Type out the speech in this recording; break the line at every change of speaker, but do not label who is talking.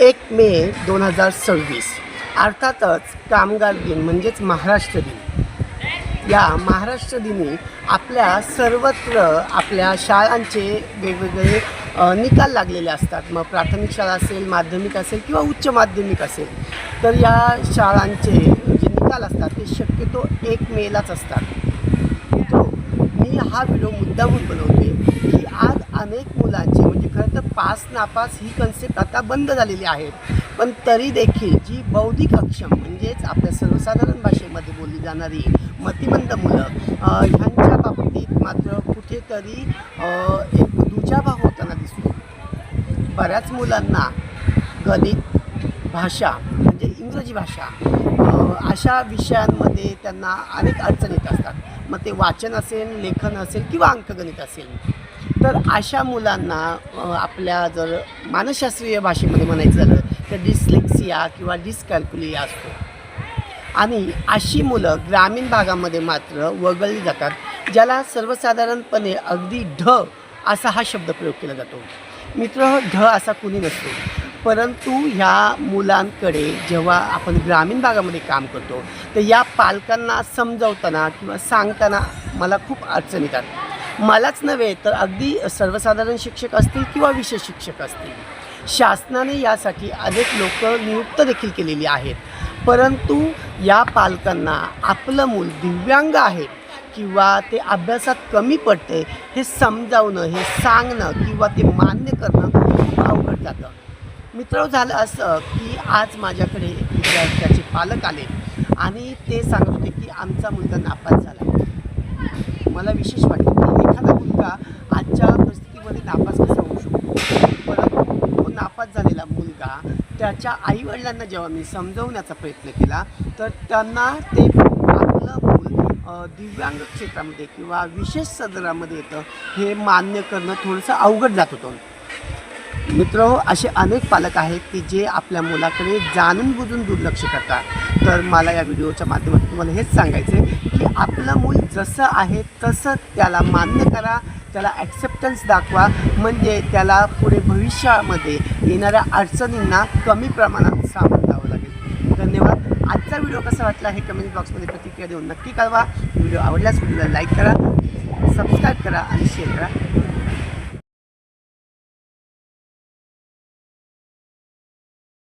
1 मे 2026 अर्थातच कामगार दिन म्हणजेच महाराष्ट्र दिन। या महाराष्ट्र दिनी आपल्या सर्वत्र आपल्या शाळांचे वेगवेगळे निकाल लागलेले असतात। मग प्राथमिक शाळा असेल, माध्यमिक असेल किंवा उच्च माध्यमिक असेल, तर या शाळांचे जे निकाल असतात ते शक्यतो 1 मेलाच असतात। मी हा व्हिडिओ मुद्दामून बनवते की आज अनेक मुलांचे म्हणजे खरं तर पास नापास ही कन्सेप्ट आता बंद झालेली आहे, पण तरी देखील जी बौद्धिक अक्षम म्हणजेच आपल्या सर्वसाधारण भाषेमध्ये बोलली जाणारी मतिमंद मुलं ह्यांच्या बाबतीत मात्र कुठेतरी एक दुजाभाव होताना दिसतो। बऱ्याच मुलांना गणित, भाषा म्हणजे इंग्रजी भाषा अशा विषयांमध्ये त्यांना अनेक अडचणी येत असतात। मग ते वाचन असेल, लेखन असेल किंवा अंकगणित असेल। तर अशा मुलांना आपल्या जर मानसशास्त्रीय भाषेमध्ये म्हणायचं झालं तर डिस्लेक्सिया किंवा डिस्कॅल्क्युलिया असतो। आणि अशी मुलं ग्रामीण भागामध्ये मात्र वगळली जातात, ज्याला सर्वसाधारणपणे अगदी ढ असा हा शब्द प्रयोग केला जातो। मित्र, ढ असा कुणी नसतो, परंतु ह्या मुलांकडे जेव्हा आपण ग्रामीण भागामध्ये काम करतो तर या पालकांना समजावताना किंवा सांगताना मला खूप अडचण येतात। मलाच नव्हे तर अगदी सर्वसाधारण शिक्षक असतील किंवा विशेष शिक्षक असतील, शासनाने यासाठी अनेक लोक नियुक्त देखील केलेली आहेत, परंतु या पालकांना आपलं मूल दिव्यांग आहे किंवा ते अभ्यासात कमी पडते हे समजावणं, हे सांगणं किंवा ते मान्य करणं खूप अवघड जातं। मित्र, झालं असं की आज माझ्याकडे एक विद्यार्थ्याचे पालक आले आणि ते सांगत होते की आमचा मुलगा नापास झाला। मला विशेष वाटलं की एखादा मुलगा आजच्या परिस्थितीमध्ये नापास कसा होऊ शकतो, परंतु तो नापास झालेला मुलगा त्याच्या आईवडिलांना जेव्हा मी समजवण्याचा प्रयत्न केला तर त्यांना ते आपलं मूल दिव्यांग क्षेत्रामध्ये किंवा विशेष सदरामध्ये येतं हे मान्य करणं थोडंसं अवघड जात होतं। मित्र, असे अनेक पालक आहेत की जे आपल्या मुलाकडे जाणून बुजून दुर्लक्ष करतात। तर मला या व्हिडिओच्या माध्यमातून तुम्हाला हेच सांगायचं आहे की आपलं मूल जसं आहे तसं त्याला मान्य करा, त्याला ॲक्सेप्टन्स दाखवा, म्हणजे त्याला पुढे भविष्यामध्ये येणाऱ्या अडचणींना कमी प्रमाणात सामोरं जावं लागेल। धन्यवाद। आजचा व्हिडिओ कसा वाटला हे कमेंट बॉक्समध्ये प्रतिक्रिया देऊन नक्की कळवा। व्हिडिओ आवडल्यास व्हिडिओला लाईक करा, सबस्क्राईब करा आणि शेअर करा।